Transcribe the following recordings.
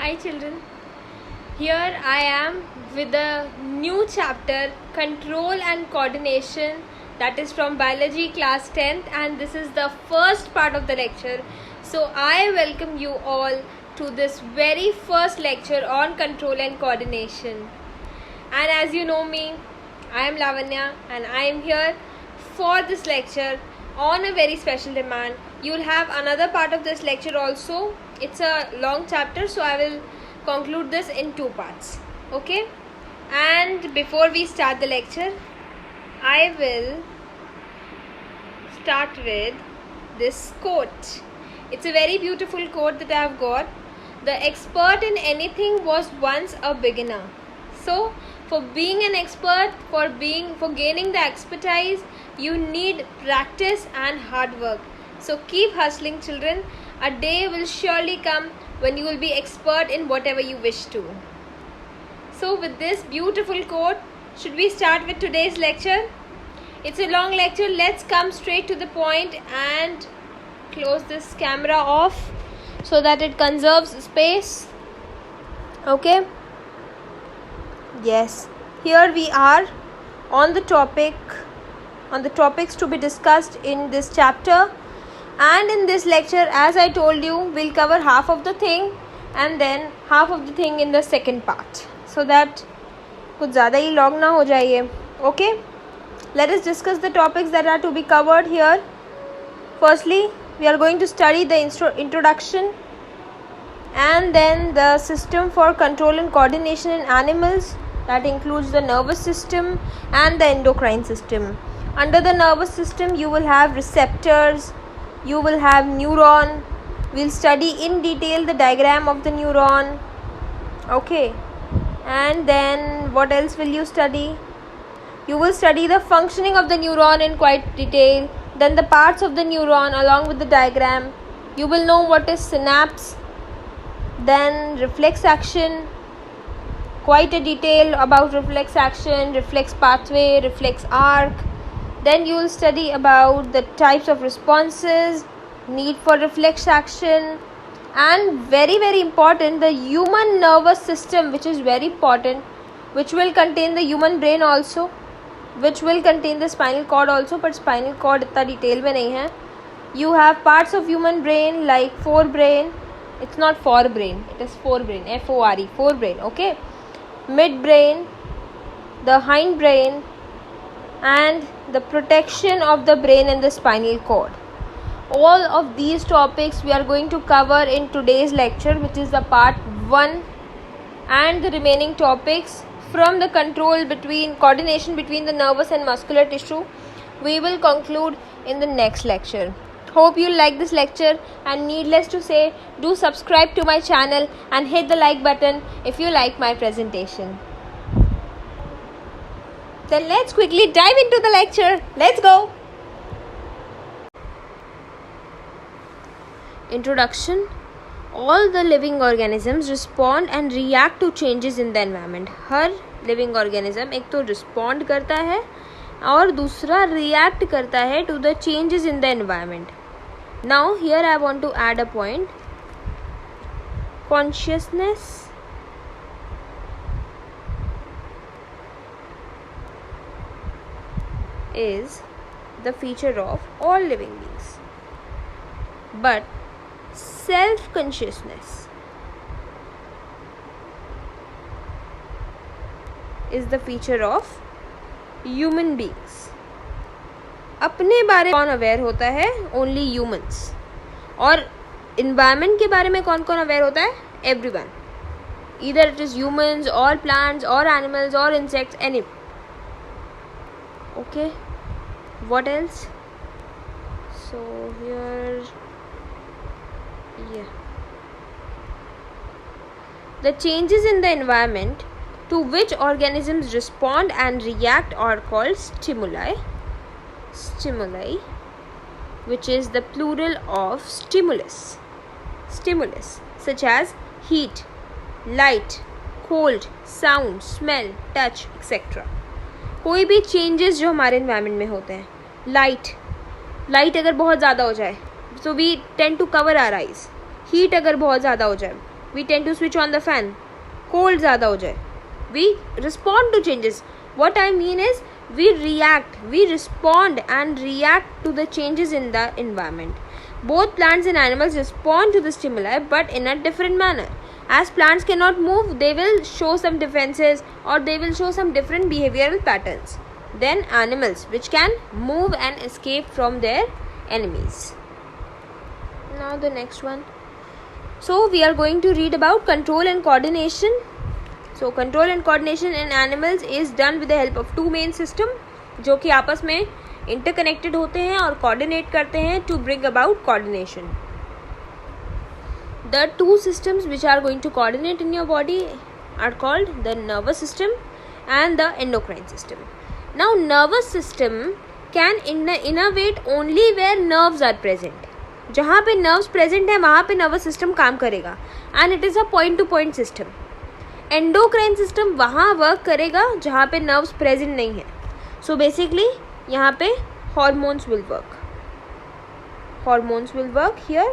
Hi children, here I am with a new chapter, Control and Coordination, that is from Biology class 10th, and this is the first part of the lecture. So I welcome you all to this very first lecture on Control and Coordination. And as you know me, I am Lavanya and I am here for this lecture on a very special demand. You will have another part of this lecture also. It's a long chapter, so I will conclude this in two parts. Okay? And before we start the lecture, I will start with this quote. It's a very beautiful quote that I have got. The expert in anything was once a beginner. So, for being an expert, for gaining the expertise, you need practice and hard work. So keep hustling, children. A day will surely come when you will be expert in whatever you wish to. So with this beautiful quote, should we start with today's lecture? It's a long lecture. Let's come straight to the point and close this camera off so that it conserves space. Okay? Yes. Here we are on the topics to be discussed in this chapter. And in this lecture, as I told you, we'll cover half of the thing and then half of the thing in the second part, so that कुछ ज़्यादा ही long ना हो जाए ये. Okay? Let us discuss the topics that are to be covered here. Firstly, we are going to study the introduction and then the system for control and coordination in animals. That includes the nervous system and the endocrine system. Under the nervous system, you will have receptors, you will have neuron. We'll study in detail the diagram of the neuron. Okay. And then what else will you study? You will study the functioning of the neuron in quite detail. Then the parts of the neuron along with the diagram. You will know what is synapse. Then reflex action. Quite a detail about reflex action, reflex pathway, reflex arc. Then you will study about the types of responses, need for reflex action, and very very important, the human nervous system, which is very important, which will contain the human brain also, which will contain the spinal cord also, but spinal cord इतना detail में नहीं है. You have parts of human brain like forebrain. It's not forebrain, it is forebrain, F-O-R-E, forebrain. Okay, midbrain, the hindbrain, and the protection of the brain and the spinal cord. All of these topics we are going to cover in today's lecture, which is the part 1, and the remaining topics from the coordination between the nervous and muscular tissue we will conclude in the next lecture. Hope you like this lecture, and needless to say, do subscribe to my channel and hit the like button if you like my presentation. Then let's quickly dive into the lecture. Let's go. Introduction. All the living organisms respond and react to changes in the environment. Her living organism एक तो respond करता है और दूसरा react करता है to the changes in the environment. Now here I want to add a point. Consciousness is the feature of all living beings, but self-consciousness is the feature of human beings. अपने बारे में कौन aware होता है? Only humans. और environment के बारे में कौन कौन अवेयर होता है? Everyone. Either it is humans और प्लांट्स और एनिमल्स और insects, any. Okay, what else? So here, the changes in the environment to which organisms respond and react are called stimuli, which is the plural of stimulus, such as heat, light, cold, sound, smell, touch, etc. कोई भी changes जो हमारे environment में होते हैं, light अगर बहुत ज़्यादा हो जाए, so we tend to cover our eyes. Heat अगर बहुत ज़्यादा हो जाए, we tend to switch on the fan. Cold ज़्यादा हो जाए, we respond to changes. What I mean is we react, we respond and react to the changes in the environment. Both plants and animals respond to the stimuli, but in a different manner. As plants cannot move, they will show some defenses or they will show some different behavioral patterns than animals, which can move and escape from their enemies. Now the next one. So we are going to read about control and coordination. So control and coordination in animals is done with the help of two main system, जो कि आपस में interconnected होते हैं और coordinate करते हैं to bring about coordination. The two systems which are going to coordinate in your body are called the nervous system and the endocrine system. Now nervous system can innervate only where nerves are present. जहाँ पे nerves present है वहाँ पे nervous system काम करेगा and it is a point to point system. Endocrine system वहाँ work करेगा जहाँ पे nerves present नहीं है. So basically यहाँ पे hormones will work. Hormones will work here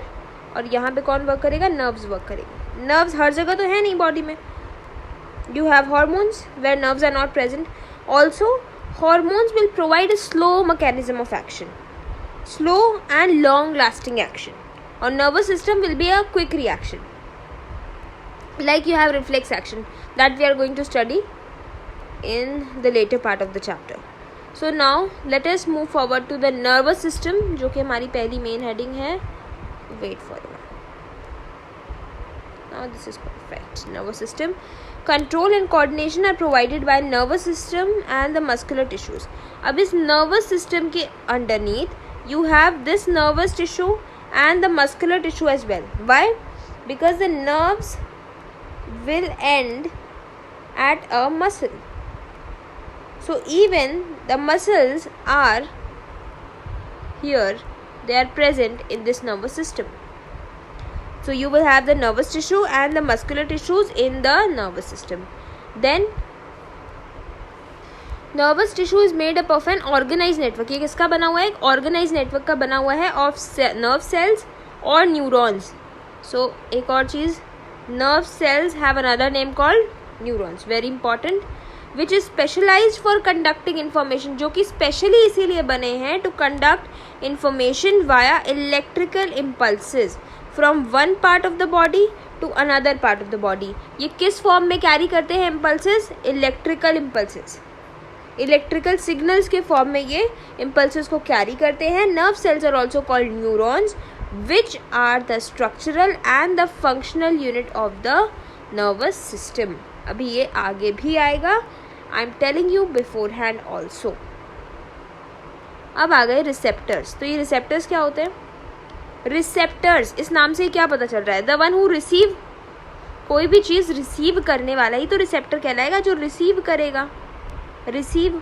और यहाँ पे कौन वर्क करेगा? नर्व्स वर्क करेगी. नर्व्स हर जगह तो है नहीं बॉडी में. You have hormones where nerves are not present. Also hormones will provide a slow mechanism of action, slow and long lasting action. और nervous system will be a quick reaction, like you have reflex action that we are going to study in the later part of the chapter. So now let us move forward to the nervous system, जो कि हमारी पहली main heading है. Wait for it. Now this is perfect. Nervous system. Control and coordination are provided by nervous system and the muscular tissues. अब इस nervous system के underneath you have this nervous tissue and the muscular tissue as well. Why? Because the nerves will end at a muscle. So even the muscles are here, they are present in this nervous system. So you will have the nervous tissue and the muscular tissues in the nervous system. Then nervous tissue is made up of an organized network. ये किसका बना हुआ है? एक organized network का बना हुआ है of nerve cells और neurons. So एक और चीज़, nerve cells have another name called neurons, very important, which is specialized for conducting information, जो कि specially इसीलिए बने हैं to conduct information via electrical impulses from one part of the body to another part of the body. ये किस form में carry करते हैं impulses? Electrical impulses, electrical signals के फॉर्म में ये impulses को कैरी करते हैं. Nerve cells are also called neurons, which are the structural and the functional unit of the nervous system. अभी ये आगे भी आएगा. I am telling you beforehand also. अब आ गए रिसेप्टर्स. तो ये रिसेप्टर्स क्या होते हैं? रिसेप्टर्स, इस नाम से क्या पता चल रहा है? द वन हु रिसीव, कोई भी चीज़ रिसीव करने वाला ही तो रिसेप्टर कहलाएगा. जो रिसीव करेगा, रिसीव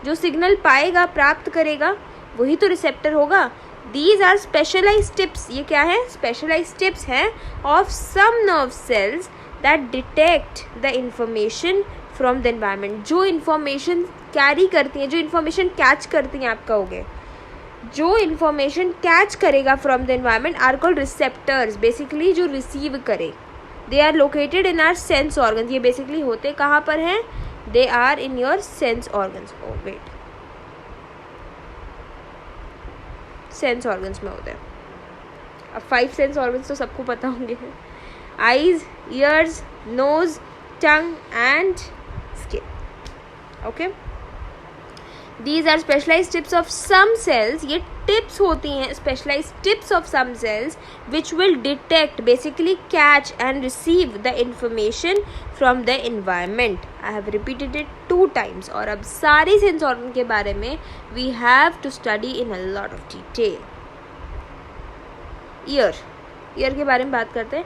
जो सिग्नल पाएगा, प्राप्त करेगा, वही तो रिसेप्टर होगा. These are specialized tips. ये क्या है? Specialized tips हैं of some nerve cells that detect the information from the environment. जो information कैरी करती हैं, जो information कैच करती हैं, आप कहोगे जो information कैच करेगा from the environment are called receptors. Basically जो receive करे. They are located in our sense organs. ये basically होते कहाँ पर हैं? They are in your sense organs. Oh wait, sense organs में होते हैं. अब 5 सेंस ऑर्गन्स तो सबको पता होंगे. Eyes, ears, nose, tongue and skin. Okay, these are specialised tips of some cells. ये टिप्स होती हैं, specialised tips of some cells which will detect, basically catch and receive the information from the environment. I have repeated it 2 times. और अब सारी sense organ के बारे में we have to study in a lot of detail. Ear के बारे में बात करते हैं.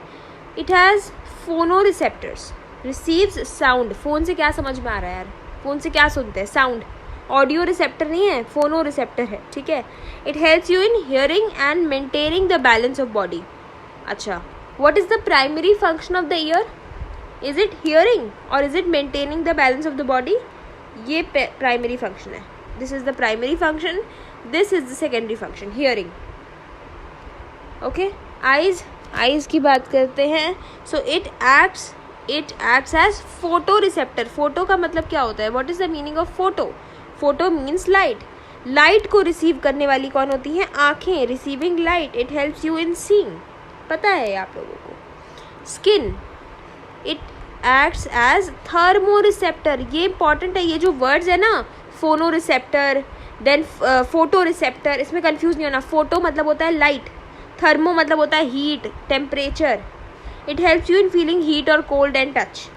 It has phonoreceptors, receives sound. Phone से क्या समझ में आ रहा है यार? फ़ोन से क्या सुनते हैं? साउंड. ऑडियो रिसेप्टर नहीं है, फोनो रिसेप्टर है. ठीक है. It helps you in hearing and maintaining the balance of body. अच्छा, what is the primary function of the ear? Is it hearing or is it maintaining the balance of the body? ये primary function है. This is the primary function, this is the secondary function, hearing. Okay. Eyes, eyes की बात करते हैं, so it acts as photo receptor. Photo का मतलब क्या होता है? What is the meaning of photo? Photo means light. Light को रिसीव करने वाली कौन होती हैं? आँखें। Receiving light, it helps you in seeing. पता है आप लोगों को। Skin, it acts as thermoreceptor. ये इंपॉर्टेंट है, ये जो वर्ड्स है ना, phonoreceptor then photoreceptor, इसमें कंफ्यूज नहीं होना। फोटो मतलब होता है लाइट, थर्मो मतलब होता है heat, temperature. It helps you in feeling heat और कोल्ड एंड टच।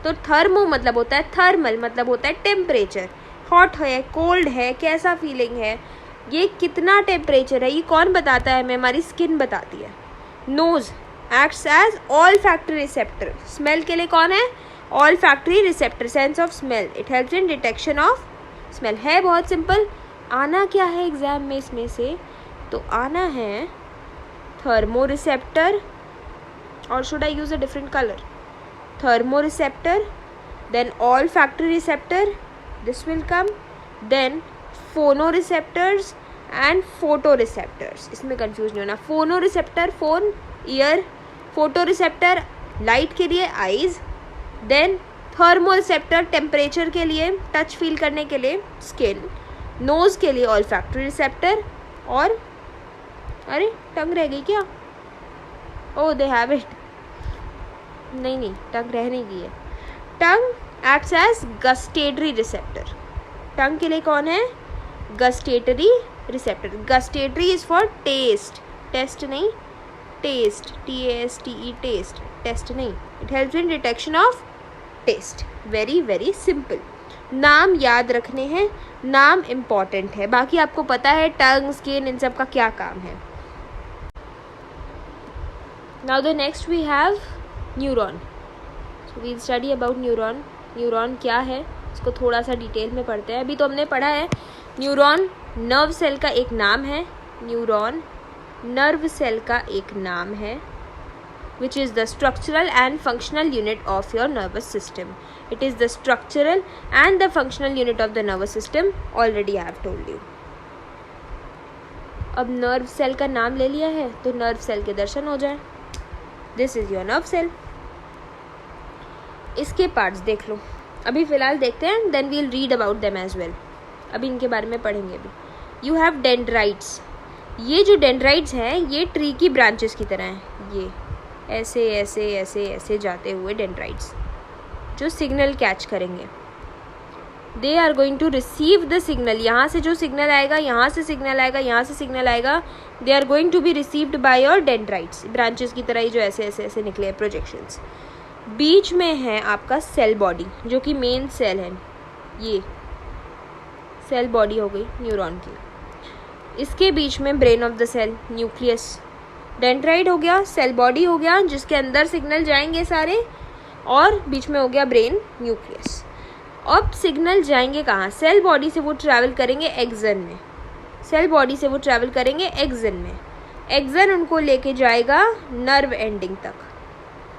तो थर्मो मतलब होता है थर्मल, मतलब होता है टेम्परेचर, हॉट है, कोल्ड है, कैसा फीलिंग है, ये कितना टेम्परेचर है, ये कौन बताता है? हमें हमारी स्किन बताती है। Nose acts as olfactory receptor. Smell के लिए कौन है? Olfactory receptor, sense of smell. It helps in detection of smell. है बहुत सिंपल। आना क्या है एग्जाम में इसमें से? तो आना है थर्मो रिसेप्टर, और should I use a different colour? Thermoreceptor, then olfactory receptor, this will come, then phonoreceptors and photoreceptors. इसमें कंफ्यूज नहीं होना। Phonoreceptor phone, ear, photoreceptor light के लिए eyes, then thermoreceptor temperature के लिए, touch feel करने के लिए स्किन, नोज के लिए ऑल फैक्ट्री रिसेप्टर, और अरे टंग रह गई क्या? Oh they have it. नहीं टंग रहने की है। Tongue acts as gustatory receptor. Tongue के लिए कौन है? Gustatory receptor. Gustatory is for taste, test नहीं, टेस्ट, TASTE, टेस्ट, टेस्ट नहीं। It helps in detection of taste. Very very simple. नाम याद रखने हैं, नाम इम्पॉर्टेंट है, बाकी आपको पता है टंग, स्किन, इन सब का क्या काम है। Now the next we have neuron. So we study about neuron. Neuron क्या है इसको थोड़ा सा डिटेल में पढ़ते हैं। अभी तो हमने पढ़ा है न्यूरॉन नर्व सेल का एक नाम है। न्यूरॉन नर्व सेल का एक नाम है, which is the structural and functional unit of your nervous system. It is the structural and the functional unit of the nervous system. Already I have told you. अब nerve cell का नाम ले लिया है तो नर्व सेल के दर्शन हो जाए। This is your nerve cell. इसके पार्ट्स देख लो। अभी फ़िलहाल देखते हैं, then we'll read about them as well. अभी इनके बारे में पढ़ेंगे अभी। You have dendrites. ये जो डेंड्राइट्स हैं ये ट्री की ब्रांचेस की तरह हैं। ये ऐसे ऐसे ऐसे ऐसे जाते हुए डेंड्राइट्स जो सिग्नल कैच करेंगे। They are going to receive the signal. यहाँ से जो सिग्नल आएगा, यहाँ से सिग्नल आएगा, यहाँ से सिग्नल आएगा, they are going to be received by your dendrites. Branches की तरह ही जो ऐसे ऐसे ऐसे निकले हैं प्रोजेक्शंस। बीच में है आपका सेल बॉडी जो कि मेन सेल है। ये सेल बॉडी हो गई न्यूरॉन की। इसके बीच में brain of the cell, nucleus. Dendrite हो गया, सेल बॉडी हो गया जिसके अंदर सिग्नल जाएंगे सारे, और बीच में हो गया ब्रेन, न्यूक्लियस। अब सिग्नल जाएंगे कहाँ? सेल बॉडी से वो ट्रैवल करेंगे एक्सन में। सेल बॉडी से वो ट्रैवल करेंगे एक्सन में। एक्सन उनको लेके जाएगा नर्व एंडिंग तक,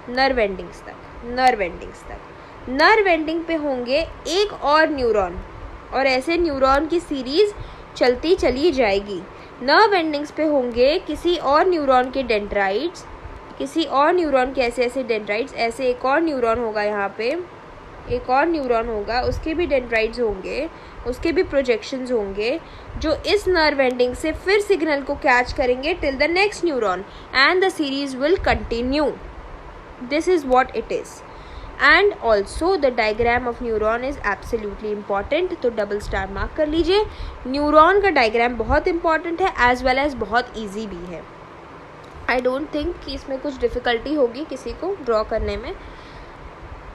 नर्व एंडिंग्स तक, नर्व एंडिंग्स तक। नर्व एंडिंग पे होंगे एक और न्यूरॉन, और ऐसे न्यूरॉन की सीरीज चलती चली जाएगी। नर्व एंडिंग्स पे होंगे किसी और न्यूरॉन के डेंड्राइट्स, किसी और न्यूरॉन के ऐसे ऐसे डेंड्राइट्स, ऐसे एक और न्यूरॉन होगा, यहाँ पे एक और न्यूरॉन होगा, उसके भी डेंड्राइट्स होंगे, उसके भी प्रोजेक्शंस होंगे जो इस नर्व एंडिंग से फिर सिग्नल को कैच करेंगे till the next neuron, and the series will continue. This is what it is. And also the diagram of neuron is absolutely important, तो डबल स्टार मार्क कर लीजिए। न्यूरॉन का diagram बहुत important है, as well as बहुत easy भी है। I don't think कि इसमें कुछ डिफ़िकल्टी होगी किसी को ड्रॉ करने में।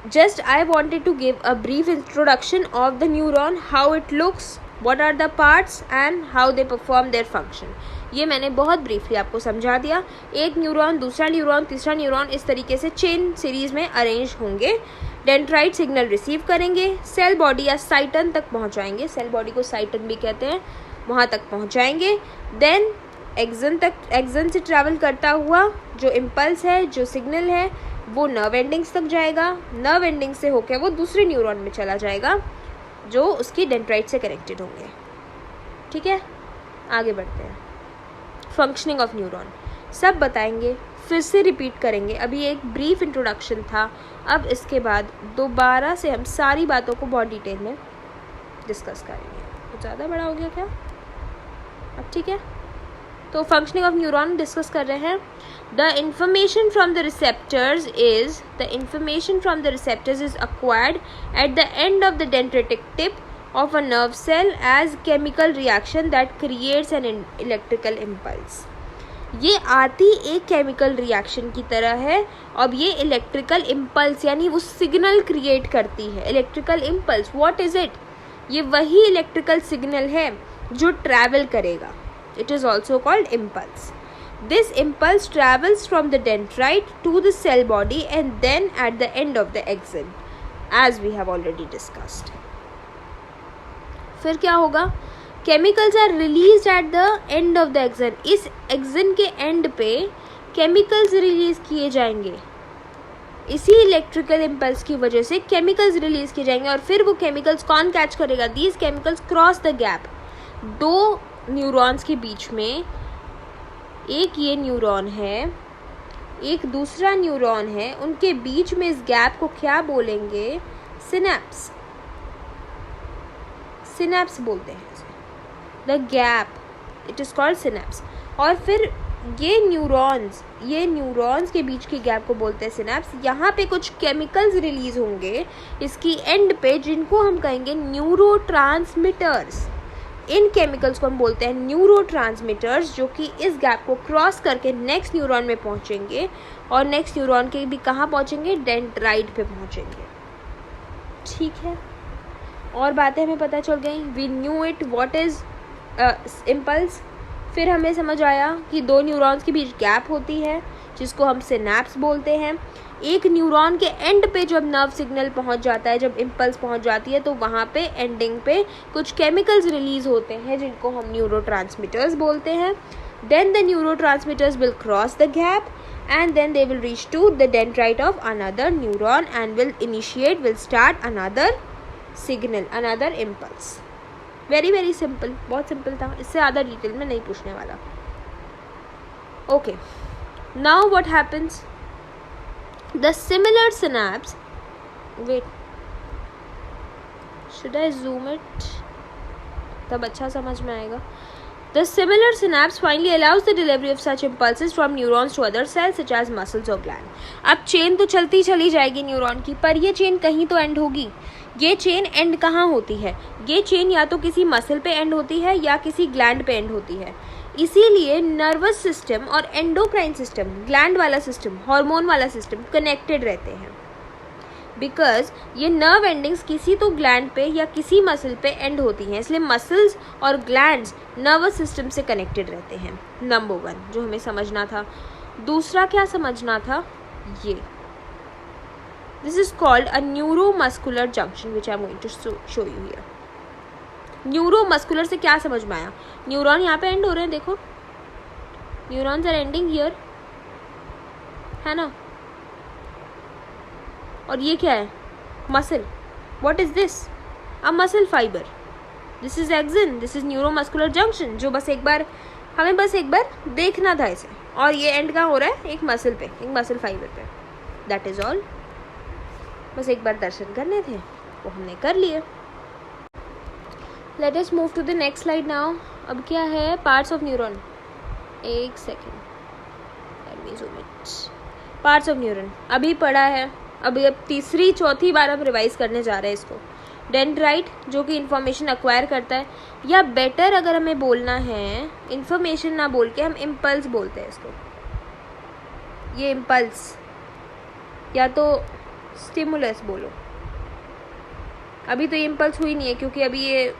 Just I wanted to give a brief introduction of the neuron, how it looks, what are the parts and how they perform their function. ये मैंने बहुत ब्रीफली आपको समझा दिया। एक न्यूरॉन, दूसरा न्यूरॉन, तीसरा न्यूरॉन, इस तरीके से चेन सीरीज में अरेंज होंगे। डेंड्राइट सिग्नल रिसीव करेंगे, सेल बॉडी या साइटन तक पहुंचाएंगे, सेल बॉडी को साइटन भी कहते हैं, वहाँ तक पहुंचाएंगे। देन एक्सन तक, एक्सन से ट्रैवल करता हुआ जो इम्पल्स है, जो सिग्नल है, वो नर्व एंडिंग्स तक जाएगा। नर्व एंडिंग से होकर वो दूसरे न्यूरॉन में चला जाएगा जो उसकी डेंड्राइट से कनेक्टेड होंगे। ठीक है, आगे बढ़ते हैं। फंक्शनिंग ऑफ न्यूरॉन सब बताएंगे। फिर से रिपीट करेंगे। अभी एक ब्रीफ इंट्रोडक्शन था, अब इसके बाद दोबारा से हम सारी बातों को बहुत डिटेल में डिस्कस करेंगे। तो ज़्यादा बड़ा हो गया क्या? अब ठीक है। तो फंक्शनिंग ऑफ न्यूरॉन डिस्कस कर रहे हैं। The information from the receptors is acquired eight the end of the dendritic tip of a nerve cell as chemical reaction that creates an electrical impulse। ये आती एक केमिकल रिएक्शन की तरह है। अब ये इलेक्ट्रिकल इम्पल्स यानी वो सिग्नल क्रिएट करती है। Electrical impulse, what is it? ये वही इलेक्ट्रिकल सिग्नल है जो ट्रैवल करेगा। It is also called impulse. This impulse travels from the dendrite to the cell body and then at the end of the axon, as we have already discussed. फिर क्या होगा? Chemicals are release at the end of the axon. इस axon के end पे chemicals release किए जाएंगे। इसी electrical impulse की वजह से केमिकल्स रिलीज किए जाएंगे। और फिर वो केमिकल्स कौन कैच करेगा? These chemicals cross the gap. दो न्यूरॉन्स के बीच में, एक ये न्यूरॉन है, एक दूसरा न्यूरॉन है, उनके बीच में इस गैप को क्या बोलेंगे? सिनेप्स। सिनेप्स बोलते हैं इसे, the gap, it is called synapse. और फिर ये न्यूरॉन्स के बीच के गैप को बोलते हैं सिनेप्स। यहाँ पे कुछ केमिकल्स रिलीज होंगे इसकी एंड पे, जिनको हम कहेंगे न्यूरोट्रांसमीटर्स। इन केमिकल्स को हम बोलते हैं न्यूरोट्रांसमीटर्स, जो कि इस गैप को क्रॉस करके नेक्स्ट न्यूरॉन में पहुँचेंगे और नेक्स्ट न्यूरॉन के भी कहाँ पहुँचेंगे? डेंड्राइट पे पहुँचेंगे। ठीक है, और बातें हमें पता चल गई। We knew it what is impulse. फिर हमें समझ आया कि दो न्यूरॉन्स के बीच गैप होती है जिसको हम सिनेप्स बोलते हैं। एक न्यूरॉन के एंड पे जब नर्व सिग्नल पहुंच जाता है, जब इम्पल्स पहुंच जाती है, तो वहाँ पे एंडिंग पे कुछ केमिकल्स रिलीज होते हैं जिनको हम न्यूरोट्रांसमीटर्स बोलते हैं। Then the neurotransmitters will cross the gap and then they will reach to the dendrite of another neuron and will start another signal, another impulse। very very simple, बहुत simple था, इससे ज़्यादा डिटेल में नहीं पूछने वाला। okay, now what happens? the similar synapse, wait, should I zoom it? तब अच्छा समझ में आएगा। The similar synapse finally allows the delivery of such impulses from neurons to other cells such as muscles or gland। अब chain तो चलती चली जाएगी न्यूरॉन की, पर ये चेन कहीं तो एंड होगी। ये चेन एंड कहाँ होती है? ये चेन या तो किसी मसल पे एंड होती है या किसी ग्लैंड पे एंड होती है। इसीलिए नर्वस सिस्टम और एंडोक्राइन सिस्टम, ग्लैंड वाला सिस्टम, हार्मोन वाला सिस्टम कनेक्टेड रहते हैं। बिकॉज ये नर्व एंडिंग्स किसी तो ग्लैंड पे या किसी मसल पे एंड होती हैं, इसलिए मसल्स और ग्लैंड्स नर्वस सिस्टम से कनेक्टेड रहते हैं। नंबर 1 जो हमें समझना था। दूसरा क्या समझना था? ये this is called a neuromuscular junction which I am going to show you here. Neuromuscular से क्या समझ में आया? न्यूरॉन यहाँ पे एंड हो रहे हैं, देखो न्यूरॉन्स आर एंडिंग हियर, है ना। और ये क्या है? Muscle. What is this? A muscle fibre. This is action, this is neuromuscular junction, जो हमें बस एक बार देखना था इसे। और ये एंड कहाँ हो रहा है? एक मसल पे, एक मसल फाइबर पे। दैट इज ऑल, बस एक बार दर्शन करने थे, वो हमने कर लिए। Let us move to the next slide now. अब क्या है? Parts of neuron. एक second, let me zoom it. Parts of neuron अभी पढ़ा है, अभी अब तीसरी चौथी बार हम रिवाइज करने जा रहे हैं इसको। डेंड्राइट जो कि इंफॉर्मेशन अक्वायर करता है, या बेटर अगर हमें बोलना है इंफॉर्मेशन ना बोल के हम इम्पल्स बोलते हैं इसको। ये इम्पल्स या तो स्टिमुलस बोलो। अभी तो ये इम्पल्स हुई नहीं है क्योंकि अभी ये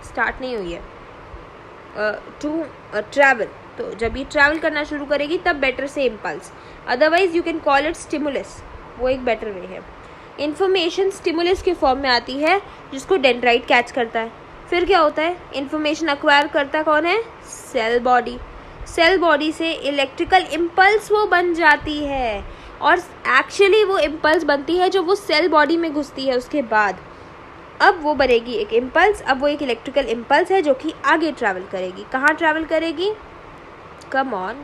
स्टार्ट नहीं हुई है टू ट्रैवल। तो जब ये ट्रैवल करना शुरू करेगी तब बेटर से impulse, otherwise you can call it stimulus, वो एक बेटर वे है। इन्फॉर्मेशन स्टिमुलस के फॉर्म में आती है जिसको डेंड्राइट कैच करता है। फिर क्या होता है? इन्फॉर्मेशन अक्वायर करता कौन है? Cell body. सेल बॉडी से इलेक्ट्रिकल इम्पल्स वो बन जाती है, और एक्चुअली वो इम्पल्स बनती है जो वो सेल बॉडी में घुसती है उसके बाद। अब वो बनेगी एक इम्पल्स। अब वो एक इलेक्ट्रिकल इम्पल्स है जो कि आगे ट्रैवल करेगी। कहाँ ट्रैवल करेगी? Come on.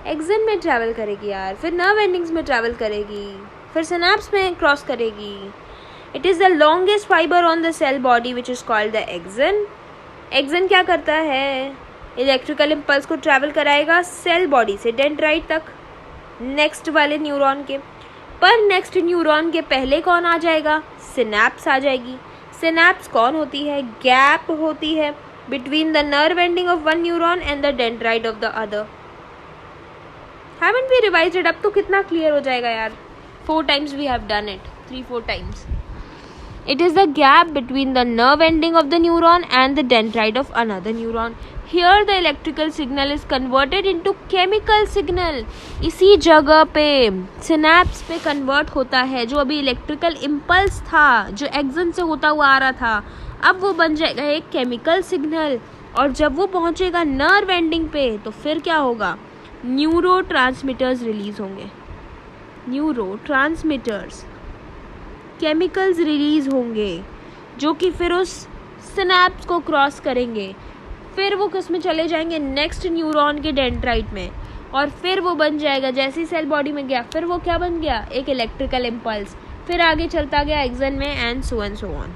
एक्सन में ट्रैवल करेगी यार, फिर नर्व एंडिंग्स में ट्रैवल करेगी, फिर सिनेप्स में क्रॉस करेगी. It is the longest fibre on the cell body which is called the axon. Axon क्या करता है? इलेक्ट्रिकल इम्पल्स को ट्रैवल कराएगा सेल बॉडी से डेंड्राइट तक, नेक्स्ट वाले न्यूरॉन के. पर नेक्स्ट न्यूरॉन के पहले कौन आ जाएगा? सिनेप्स आ जाएगी. सिनेप्स कौन होती है? गैप होती है between the nerve ending of one neuron and the dendrite of the other. Haven't we revised it? अब तो कितना क्लियर हो जाएगा यार. 4 times we have done it, 3-4 times. It is the gap between the nerve ending of the neuron and the dendrite of another neuron. Here the electrical signal is converted into chemical signal. इसी जगह पे synapse पे convert होता है. जो अभी electrical impulse था जो एक्सन से होता हुआ आ रहा था, अब वो बन जाएगा एक केमिकल सिग्नल. और जब वो पहुंचेगा नर्व एंडिंग पे तो फिर क्या होगा? न्यूरो ट्रांसमीटर्स रिलीज होंगे. न्यूरो ट्रांसमीटर्स केमिकल्स रिलीज होंगे जो कि फिर उस सिनेप्स को क्रॉस करेंगे. फिर वो किस में चले जाएंगे? नेक्स्ट न्यूरॉन के डेंड्राइट में. और फिर वो बन जाएगा, जैसी सेल बॉडी में गया फिर वो क्या बन गया? एक इलेक्ट्रिकल इम्पल्स. फिर आगे चलता गया एक्सन में एंड सो ऑन.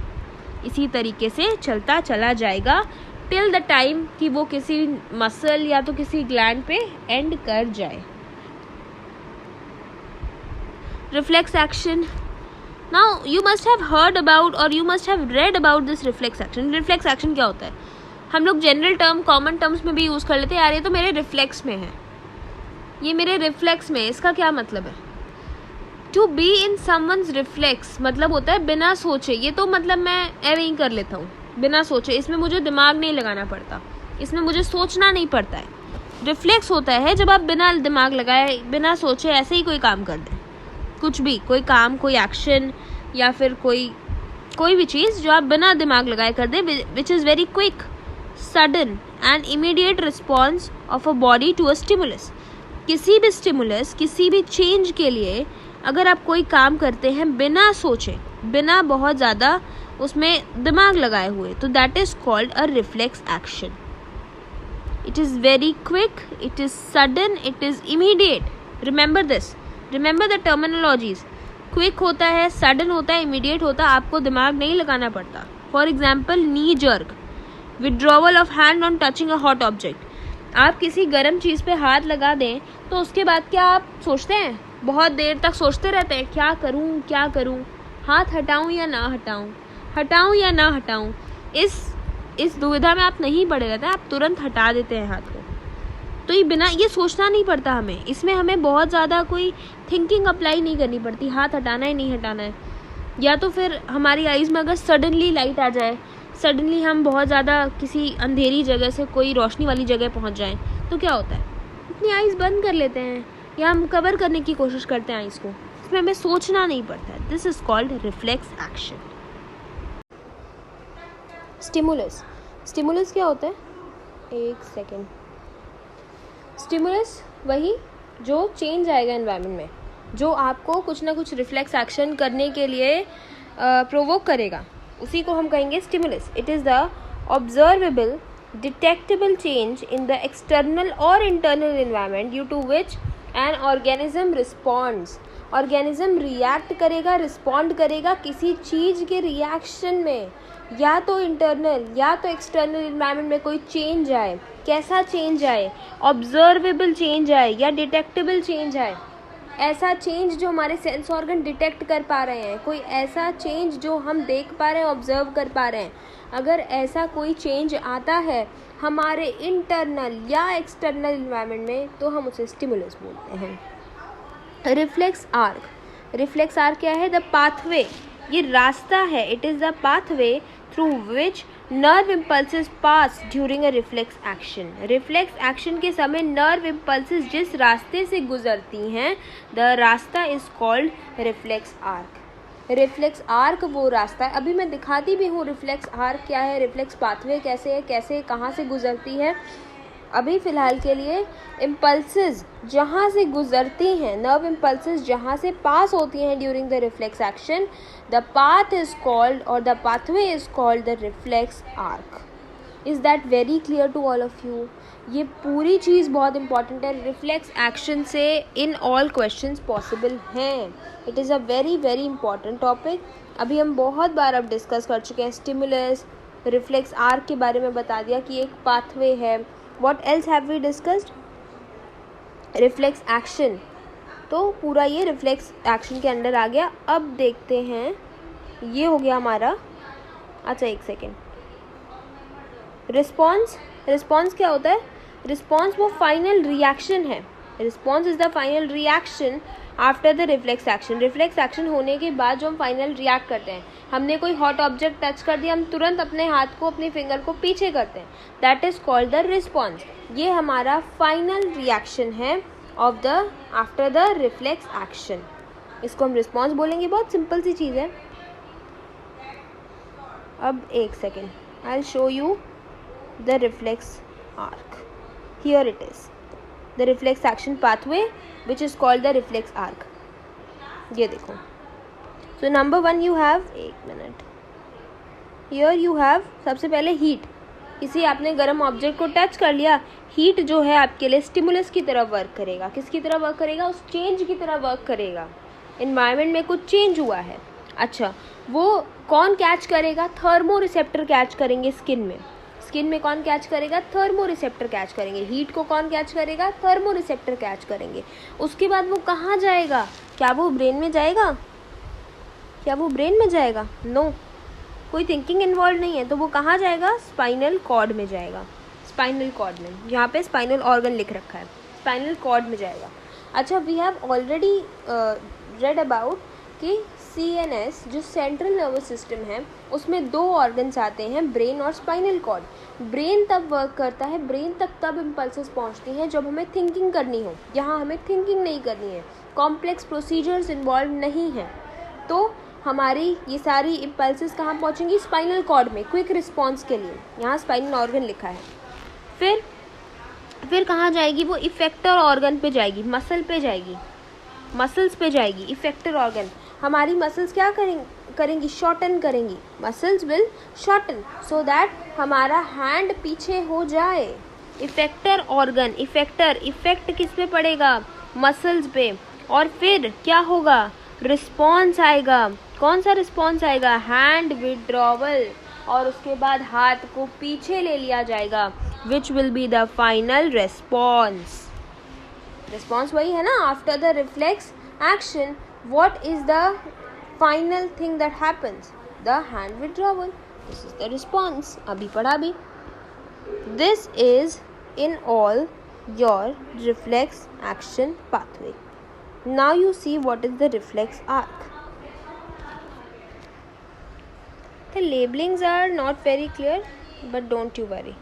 इसी तरीके से चलता चला जाएगा टिल द टाइम कि वो किसी मसल या तो किसी ग्लैंड पे एंड कर जाए. Reflex action. Now you must have heard about or you must have read about this reflex action. Reflex action क्या होता है? हम लोग जनरल टर्म कॉमन टर्म्स में भी यूज़ कर लेते हैं. यार ये तो मेरे रिफ्लेक्स में है, ये मेरे रिफ्लेक्स में. इसका क्या मतलब है? To be in someone's reflex मतलब होता है बिना सोचे. ये तो मतलब मैं ऐसे ही कर लेता हूँ बिना सोचे. इसमें मुझे दिमाग नहीं लगाना पड़ता, इसमें मुझे सोचना नहीं पड़ता है. रिफ्लेक्स होता है जब आप बिना दिमाग लगाए बिना सोचे ऐसे ही कोई काम कर दें. कुछ भी, कोई काम, कोई एक्शन या फिर कोई भी चीज़ जो आप बिना दिमाग लगाए कर दें, which is very quick, sudden and immediate response of a body to a stimulus. किसी भी स्टिमुलस, किसी भी चेंज के लिए अगर आप कोई काम करते हैं बिना सोचे, बिना बहुत ज़्यादा उसमें दिमाग लगाए हुए, तो that is called a reflex action. It is very quick, it is sudden, it is immediate. Remember this, remember the terminologies. Quick होता है, सडन होता है, इमीडिएट होता है, आपको दिमाग नहीं लगाना पड़ता. For example knee jerk, withdrawal of hand on touching a hot object. आप किसी गर्म चीज़ पे हाथ लगा दें तो उसके बाद क्या आप सोचते हैं? बहुत देर तक सोचते रहते हैं क्या करूं क्या करूं, हाथ हटाऊं या ना हटाऊं, हटाऊं या ना हटाऊं. इस दुविधा में आप नहीं पड़े रहते, आप तुरंत हटा देते हैं हाथ को. तो ये बिना ये सोचना नहीं पड़ता हमें. इसमें हमें बहुत ज़्यादा कोई थिंकिंग अप्लाई नहीं करनी पड़ती. हाथ हटाना है नहीं हटाना है. या तो फिर हमारी आइज़ में अगर सडनली लाइट आ जाए, सडनली हम बहुत ज़्यादा किसी अंधेरी जगह से कोई रोशनी वाली जगह पहुंच जाएं, तो क्या होता है? अपनी आइज़ बंद कर लेते हैं या हम कवर करने की कोशिश करते हैं आइज़ को. इसमें हमें सोचना नहीं पड़ता है. This is called reflex action. Stimulus. Stimulus क्या होता है? एक सेकेंड. स्टिमुलस वही जो चेंज आएगा एनवायरनमेंट में, जो आपको कुछ ना कुछ रिफ्लेक्स एक्शन करने के लिए प्रोवोक करेगा, उसी को हम कहेंगे stimulus. It is the observable detectable change in the external or internal environment due to which an organism responds. Organism react करेगा, रिस्पॉन्ड करेगा किसी चीज़ के रिएक्शन में. या तो इंटरनल या तो एक्सटर्नल एनवायरनमेंट में कोई चेंज आए. कैसा चेंज आए? ऑब्जर्वेबल चेंज आए या डिटेक्टेबल चेंज आए. ऐसा चेंज जो हमारे सेंस ऑर्गन डिटेक्ट कर पा रहे हैं, कोई ऐसा चेंज जो हम देख पा रहे हैं, ऑब्जर्व कर पा रहे हैं. अगर ऐसा कोई चेंज आता है हमारे इंटरनल या एक्सटर्नल एनवायरनमेंट में तो हम उसे स्टिमुलस बोलते हैं. Reflex arc. रिफ्लेक्स आर्क क्या है? The pathway. ये रास्ता है. It is the pathway through which nerve impulses pass during a reflex action. Reflex action के समय नर्व इम्पल्सेस जिस रास्ते से गुजरती हैं, द रास्ता is called reflex arc. Reflex arc वो रास्ता है. अभी मैं दिखाती भी हूँ रिफ्लेक्स आर्क क्या है, रिफ्लेक्स पाथवे कैसे है, कैसे कहाँ से गुजरती है. अभी फ़िलहाल के लिए इम्पल्सेस जहाँ से गुजरती हैं, नर्व इम्पल्सेस जहाँ से पास होती हैं during the reflex action, the path is called or the pathway is called the reflex arc. Is that very clear to all of you? ये पूरी चीज़ बहुत इंपॉर्टेंट है. रिफ्लेक्स एक्शन से इन ऑल क्वेश्चंस पॉसिबल हैं. It is a very very important topic. अभी हम बहुत बार अब डिस्कस कर चुके हैं. स्टिमुलस, रिफ्लेक्स आर्क के बारे में बता दिया कि एक पाथवे है. What else have we discussed? Reflex action. तो पूरा ये रिफ्लेक्स एक्शन के अंडर आ गया. अब देखते हैं, ये हो गया हमारा. अच्छा एक सेकेंड. रिस्पॉन्स. रिस्पॉन्स क्या होता है? रिस्पॉन्स वो फाइनल रिएक्शन है. Response is the final reaction after the reflex action. Reflex action होने के बाद जो हम फाइनल रिएक्ट करते हैं, हमने कोई हॉट ऑब्जेक्ट टच कर दिया, हम तुरंत अपने हाथ को, अपनी फिंगर को पीछे करते हैं. That is called the response. ये हमारा फाइनल रिएक्शन है of the after the reflex action. इसको हम रिस्पॉन्स बोलेंगे. बहुत सिंपल सी चीज़ है. अब एक second, I will show you the reflex arc. Here it is, the reflex action pathway which is called the reflex arc. ये देखो. So number 1 you have, एक मिनट, here you have सबसे पहले हीट. किसी आपने गर्म ऑब्जेक्ट को touch कर लिया, हीट जो है आपके लिए स्टिमुलस की तरह वर्क करेगा. किसकी तरह वर्क करेगा? उस चेंज की तरह वर्क करेगा. इन्वायरमेंट में कुछ चेंज हुआ है. अच्छा, वो कौन कैच करेगा? थर्मो रिसेप्टर कैच करेंगे स्किन में. स्किन में कौन कैच करेगा? थर्मो रिसेप्टर कैच करेंगे. हीट को कौन कैच करेगा? थर्मो रिसेप्टर कैच करेंगे. उसके बाद वो कहाँ जाएगा? क्या वो ब्रेन में जाएगा? क्या वो ब्रेन में जाएगा? नो, कोई थिंकिंग इन्वॉल्व नहीं है. तो वो कहाँ जाएगा? स्पाइनल कॉर्ड में जाएगा. स्पाइनल कॉर्ड में, यहाँ पे स्पाइनल ऑर्गन लिख रखा है, स्पाइनल कॉर्ड में जाएगा. अच्छा, we have already read about कि CNS जो सेंट्रल नर्वस सिस्टम है, उसमें 2 ऑर्गन्स आते हैं, ब्रेन और स्पाइनल कॉर्ड. ब्रेन तब वर्क करता है, ब्रेन तक तब इम्पल्सेस पहुंचती हैं जब हमें थिंकिंग करनी हो. यहाँ हमें थिंकिंग नहीं करनी है, कॉम्प्लेक्स प्रोसीजर्स इन्वॉल्व नहीं हैं. तो हमारी ये सारी इम्पल्सेस कहाँ पहुँचेंगी? स्पाइनल कॉर्ड में, क्विक रिस्पॉन्स के लिए. यहाँ स्पाइनल ऑर्गन लिखा है. फिर कहाँ जाएगी वो? इफेक्टर ऑर्गन पे जाएगी, मसल पे जाएगी, मसल्स पे जाएगी. इफेक्टर ऑर्गन, हमारी मसल्स क्या करेंगी? शॉर्टन करेंगी. Muscles will shorten so that हमारा हैंड पीछे हो जाए. इफेक्टर ऑर्गन, इफेक्टर, इफेक्ट किस पे पड़ेगा? मसल्स पे. और फिर क्या होगा? रिस्पॉन्स आएगा. कौन सा रिस्पॉन्स आएगा? Hand withdrawal. और उसके बाद हाथ को पीछे ले लिया जाएगा, which will be the final response. Response वही है ना. After the reflex action, what is the final thing that happens? The hand withdrawal. This is the response. अभी पढ़ा भी. This is in all your reflex action pathway. Now you see what is the reflex arc. The labelings are not very clear, but don't you worry.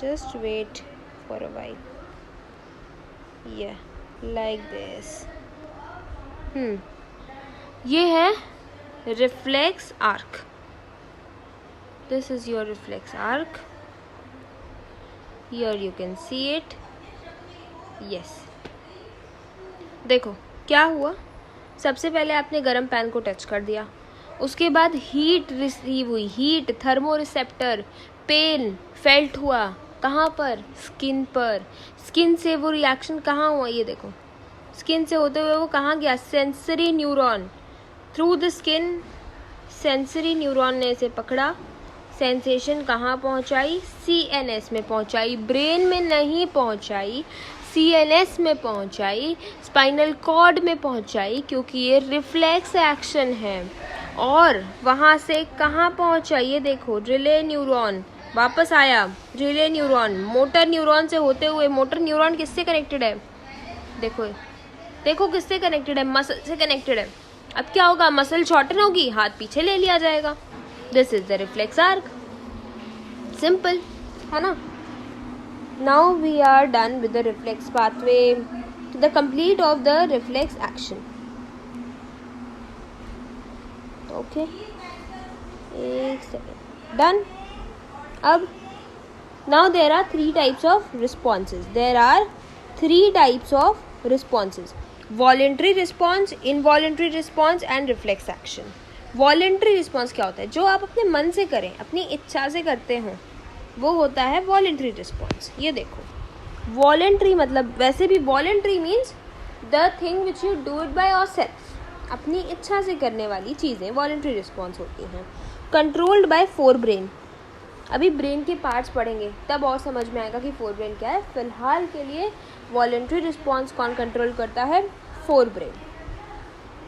Just wait for a while. Yeah, like this. ये है reflex arc. This is your reflex arc. Here you can see it. Yes, देखो क्या हुआ. सबसे पहले आपने गर्म pan को टच कर दिया, उसके बाद हीट रिसीव हुई. Heat, thermoreceptor, pain felt हुआ. कहाँ पर? स्किन पर. स्किन से वो रिएक्शन कहाँ हुआ? ये देखो, स्किन से होते हुए वो कहाँ गया? Sensory neuron. Through the skin sensory neuron ने इसे पकड़ा. सेंसेशन कहाँ पहुँचाई? CNS में पहुँचाई. ब्रेन में नहीं पहुँचाई, CNS में पहुँचाई, स्पाइनल कॉर्ड में पहुँचाई, क्योंकि ये रिफ्लेक्स एक्शन है. और वहाँ से कहाँ पहुँचाई? ये देखो, रिले न्यूरॉन वापस आया. रिले न्यूरॉन मोटर न्यूरॉन से होते हुए, मोटर न्यूरॉन किससे कनेक्टेड है? देखो देखो किससे कनेक्टेड है? मसल से कनेक्टेड है. अब क्या होगा? मसल शॉर्टन होगी, हाथ पीछे ले लिया जाएगा. This is the reflex arc. Simple है ना. Now we are done with the reflex pathway, the complete of the reflex action. Okay, एक सेकेंड. डन. अब now there are 3 types of responses. There are 3 types of responses: voluntary response, involuntary response and reflex action. voluntary response क्या होता है? जो आप अपने मन से करें, अपनी इच्छा से करते हो. वो होता है वॉलेंट्री रिस्पॉन्स। ये देखो, वॉलेंट्री मतलब वैसे भी voluntary means the thing which you do it by yourself, अपनी इच्छा से करने वाली चीज़ें वॉलेंट्री रिस्पॉन्स होती हैं। कंट्रोल्ड बाय फोर ब्रेन, अभी ब्रेन के पार्ट्स पढ़ेंगे तब और समझ में आएगा कि फोर ब्रेन क्या है। फिलहाल के लिए वॉलेंट्री रिस्पॉन्स कौन कंट्रोल करता है? Fore brain.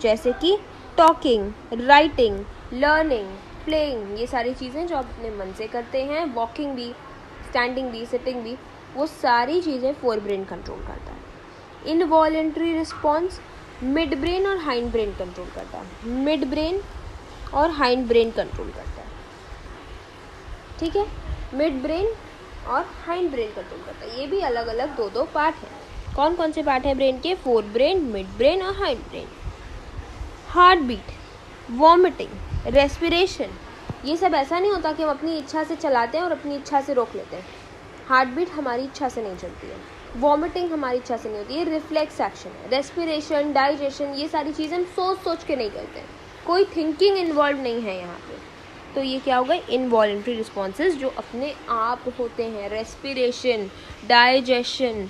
जैसे कि टॉकिंग, राइटिंग, लर्निंग, प्लेइंग, ये सारी चीज़ें जो आप अपने मन से करते हैं, वॉकिंग भी, स्टैंडिंग भी, सिटिंग भी, वो सारी चीज़ें फोर ब्रेन कंट्रोल करता है। इनवॉलेंट्री रिस्पॉन्स मिड ब्रेन और हाइंड ब्रेन कंट्रोल करता है। मिड ब्रेन और हाइंड ब्रेन कंट्रोल करता है, ठीक है। मिड ब्रेन और हाइंड ब्रेन कंट्रोल करता है। ये भी अलग अलग दो पार्ट हैं। कौन कौन से पार्ट हैं ब्रेन के? फोर ब्रेन, मिड ब्रेन और hindbrain. Heartbeat, vomiting, respiration, ये सब ऐसा नहीं होता कि हम अपनी इच्छा से चलाते हैं और अपनी इच्छा से रोक लेते हैं। हार्ट बीट हमारी इच्छा से नहीं चलती है, वॉमिटिंग हमारी इच्छा से नहीं होती है, रिफ्लेक्स एक्शन है। रेस्पिरेशन, डाइजेशन, ये सारी चीज़ें हम सोच सोच के नहीं करते हैं, कोई थिंकिंग इन्वॉल्व नहीं है यहाँ पे। तो ये क्या होगा? इनवॉलेंट्री रिस्पॉन्सेज जो अपने आप होते हैं। Respiration, digestion,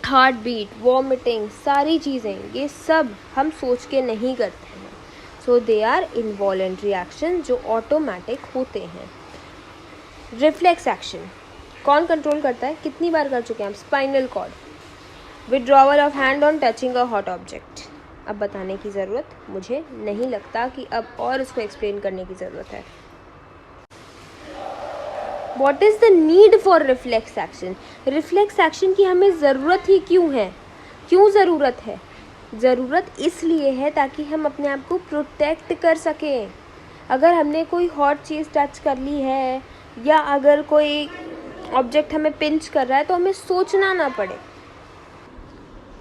heartbeat, vomiting, सारी चीज़ें ये सब हम सोच के नहीं करते हैं। सो दे आर इनवॉलेंट्री एक्शन जो ऑटोमेटिक होते हैं। रिफ्लेक्स एक्शन कौन कंट्रोल करता है? कितनी बार कर चुके हैं हम? Spinal cord. Withdrawal of hand on touching a hot object, अब बताने की ज़रूरत मुझे नहीं लगता कि अब और इसको एक्सप्लेन करने की ज़रूरत है। What is the need for reflex action? Reflex action की हमें ज़रूरत ही क्यों है? क्यों ज़रूरत है? ज़रूरत इसलिए है ताकि हम अपने आप को प्रोटेक्ट कर सकें। अगर हमने कोई हॉट चीज़ टच कर ली है या अगर कोई ऑब्जेक्ट हमें पिंच कर रहा है तो हमें सोचना ना पड़े,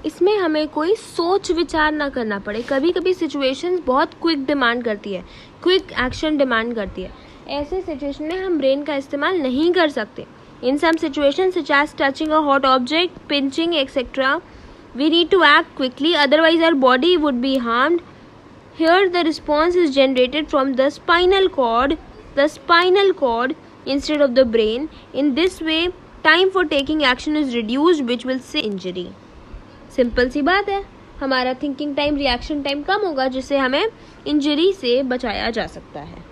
इसमें हमें कोई सोच विचार ना करना पड़े। कभी कभी सिचुएशंस बहुत क्विक डिमांड करती है, क्विक एक्शन डिमांड करती है। ऐसे सिचुएशन में हम ब्रेन का इस्तेमाल नहीं कर सकते। In some situations such as touching a hot object, pinching etcetera, we need to act quickly, otherwise our body would be harmed. Here the response is generated from the spinal cord instead of the brain. In this way time for taking action is reduced which will save injury. Simple सी बात है, हमारा thinking time, reaction time कम होगा जिससे हमें injury से बचाया जा सकता है।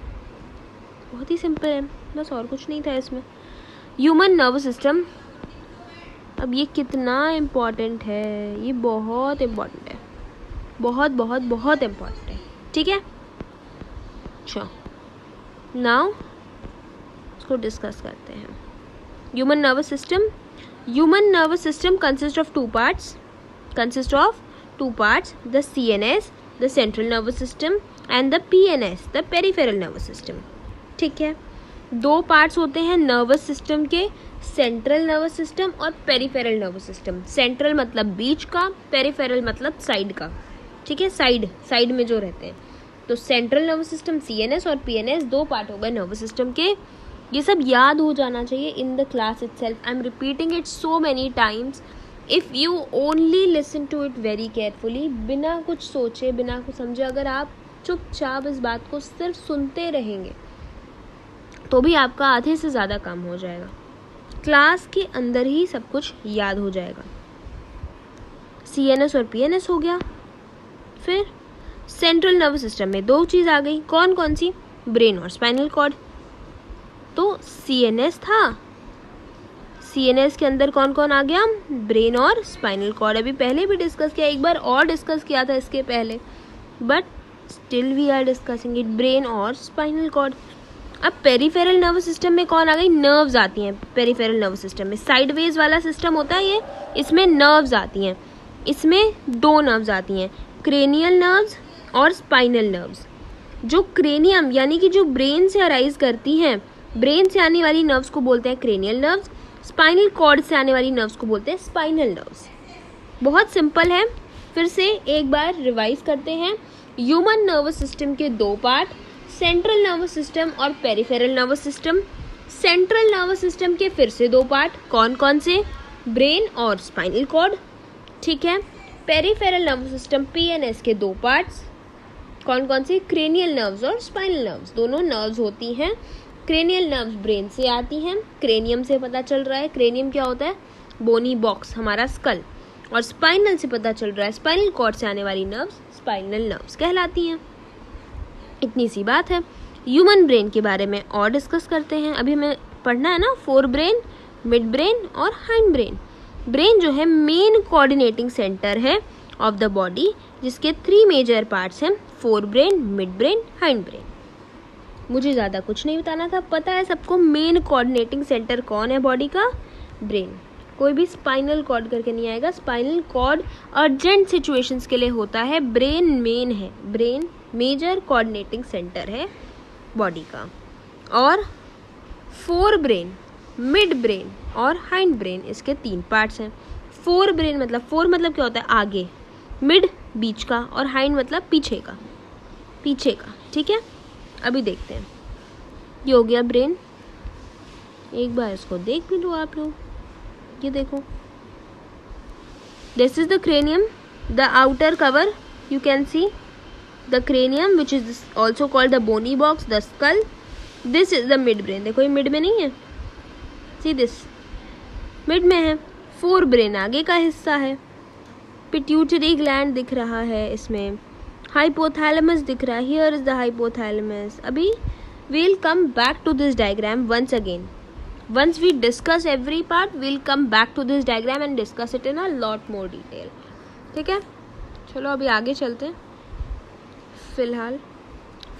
बहुत ही सिंपल है, बस और कुछ नहीं था इसमें। ह्यूमन नर्वस सिस्टम, अब ये कितना इम्पॉर्टेंट है? ये बहुत इम्पॉर्टेंट है, बहुत बहुत बहुत इम्पॉर्टेंट है, ठीक है। अच्छा, नाउ इसको डिस्कस करते हैं। Human nervous system consist of two parts, the CNS, the central nervous system, and the PNS, the peripheral nervous system, ठीक है। दो पार्ट्स होते हैं नर्वस सिस्टम के, सेंट्रल नर्वस सिस्टम और पेरिफेरल नर्वस सिस्टम। सेंट्रल मतलब बीच का, पेरिफेरल मतलब साइड का, ठीक है, साइड में जो रहते हैं। तो सेंट्रल नर्वस सिस्टम CNS और PNS दो पार्ट हो गए नर्वस सिस्टम के। ये सब याद हो जाना चाहिए in the class itself. I am repeating it so many times. If you only listen to it very carefully, बिना कुछ सोचे, बिना कुछ समझे, अगर आप चुपचाप इस बात को सिर्फ सुनते रहेंगे तो भी आपका आधे से ज़्यादा काम हो जाएगा। क्लास के अंदर ही सब कुछ याद हो जाएगा। CNS और PNS हो गया। फिर सेंट्रल नर्वस सिस्टम में दो चीज़ आ गई, कौन कौन सी? ब्रेन और स्पाइनल कॉर्ड। तो CNS था, CNS के अंदर कौन कौन आ गया? ब्रेन और स्पाइनल कॉर्ड। अभी पहले भी डिस्कस किया, एक बार और डिस्कस किया था इसके पहले, but still we are discussing it, brain और स्पाइनल कॉर्ड। अब पेरिफेरल नर्वस सिस्टम में कौन आ गई? नर्व्स आती हैं पेरिफेरल नर्वस सिस्टम में। साइडवेज वाला सिस्टम होता है ये, इसमें नर्व्स आती हैं। इसमें दो नर्व्स आती हैं, क्रेनियल नर्व्स और स्पाइनल नर्व्स। जो क्रेनियम यानी कि जो ब्रेन से अराइज करती हैं, ब्रेन से आने वाली नर्व्स को बोलते हैं क्रेनियल नर्व्स, स्पाइनल कॉर्ड से आने वाली नर्व्स को बोलते हैं स्पाइनल नर्व्स। बहुत सिंपल है, फिर से एक बार रिवाइज करते हैं। ह्यूमन नर्वस सिस्टम के दो पार्ट, सेंट्रल नर्वस सिस्टम और peripheral nervous system. Central nervous system के फिर से दो पार्ट, कौन कौन से? ब्रेन और स्पाइनल कॉर्ड, ठीक है। पेरिफेरल नर्वस सिस्टम PNS के दो पार्ट्स, कौन कौन से? क्रेनियल नर्व्स और स्पाइनल नर्व्स। दोनों नर्व्स होती हैं क्रेनियल नर्व्स ब्रेन से आती हैं, क्रेनियम से पता चल रहा है, क्रेनियम क्या होता है, बोनी बॉक्स हमारा स्कल, और स्पाइनल से पता चल रहा है, स्पाइनल कॉर्ड से आने वाली नर्व्स स्पाइनल नर्व्स कहलाती हैं। इतनी सी बात है। ह्यूमन ब्रेन के बारे में और डिस्कस करते हैं। अभी हमें पढ़ना है ना फोर ब्रेन, मिड ब्रेन और हाइंड ब्रेन। ब्रेन जो है मेन कोऑर्डिनेटिंग सेंटर है ऑफ द बॉडी, जिसके 3 मेजर पार्ट्स हैं, fore brain, midbrain, hind brain. मुझे ज़्यादा कुछ नहीं बताना था, पता है सबको मेन कोऑर्डिनेटिंग सेंटर कौन है बॉडी का, ब्रेन। कोई भी स्पाइनल कॉर्ड करके नहीं आएगा, स्पाइनल कॉर्ड अर्जेंट सिचुएशंस के लिए होता है, ब्रेन मेन है, ब्रेन मेजर कोऑर्डिनेटिंग सेंटर है बॉडी का। और फोर ब्रेन, मिड ब्रेन और हाइंड ब्रेन इसके 3 पार्ट्स हैं। फोर ब्रेन मतलब, फोर मतलब क्या होता है आगे, मिड बीच का, और हाइंड मतलब पीछे का, पीछे का, ठीक है। अभी देखते हैं, ये हो गया ब्रेन, एक बार इसको देख भी लो आप लोग, ये देखो, this is the cranium, the outer cover you can see the cranium which is also called the bony box, the skull, this is the midbrain. देखो ये मिड में नहीं है, सी दिस मिड में है। फोर ब्रेन आगे का हिस्सा है, पिट्यूटरी ग्लैंड दिख रहा है इसमें, हाइपोथैलेमस दिख रहा है, हियर इज द हाइपोथैलेमस। अभी we'll come back to this diagram once again. Once we discuss every part, we'll come back to this diagram and discuss it in a lot more detail. ठीक है, चलो अभी आगे चलते हैं। फिलहाल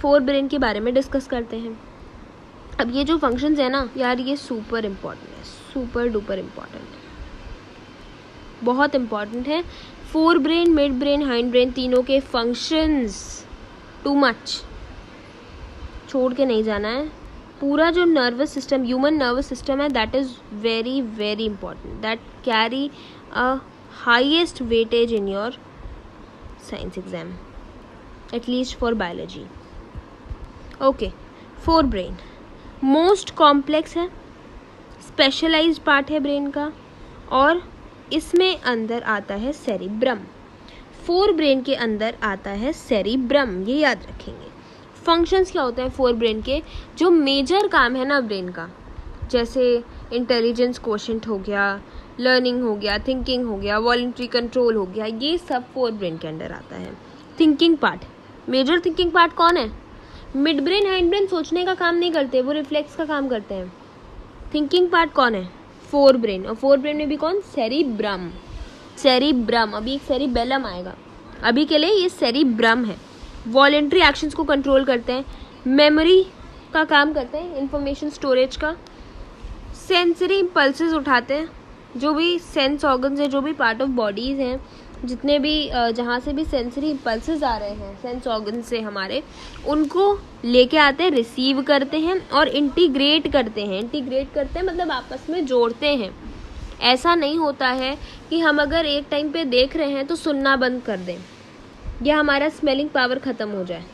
fore brain के बारे में डिस्कस करते हैं। अब ये जो फंक्शंस है ना यार, ये सुपर इम्पॉर्टेंट है, सुपर डुपर इम्पॉर्टेंट, बहुत इम्पॉर्टेंट है। Fore brain, midbrain, hind brain तीनों के फंक्शंस टू मच छोड़ के नहीं जाना है। पूरा जो nervous system, human nervous system है, that is very very important, that carry a highest weightage in your science exam, at least for biology. Okay, forebrain most complex है, स्पेशलाइज्ड पार्ट है ब्रेन का, और इसमें अंदर आता है सेरिब्रम। फोर ब्रेन के अंदर आता है सेरिब्रम, ये याद रखेंगे। फंक्शंस क्या होते हैं फोर ब्रेन के, जो मेजर काम है ना ब्रेन का, जैसे इंटेलिजेंस क्वोशेंट हो गया, लर्निंग हो गया, थिंकिंग हो गया, वॉलंटरी कंट्रोल हो गया, ये सब फोर ब्रेन के अंदर आता है। Thinking part, major thinking part कौन है, मिड ब्रेन, हाइंड ब्रेन सोचने का काम नहीं करते, वो रिफ्लेक्स का काम करते हैं। थिंकिंग पार्ट कौन है, फोर ब्रेन, और फोर ब्रेन में भी कौन, सेरिब्रम। सेरिब्रम, अभी एक सेरिबेलम आएगा, अभी के लिए ये सेरिब्रम है। वॉलेंट्री एक्शंस को कंट्रोल करते हैं, मेमोरी का काम करते हैं, इंफॉर्मेशन स्टोरेज का, सेंसरी इम्पल्सेस उठाते हैं, जो भी सेंस ऑर्गन्स हैं, जो भी पार्ट ऑफ बॉडीज़ हैं, जितने भी जहाँ से भी सेंसरी इम्पल्सेस आ रहे हैं सेंस ऑर्गन से हमारे, उनको लेके आते हैं, रिसीव करते हैं और इंटीग्रेट करते हैं। इंटीग्रेट करते हैं मतलब आपस में जोड़ते हैं। ऐसा नहीं होता है कि हम अगर एक टाइम पे देख रहे हैं तो सुनना बंद कर दें या हमारा स्मेलिंग पावर ख़त्म हो जाए,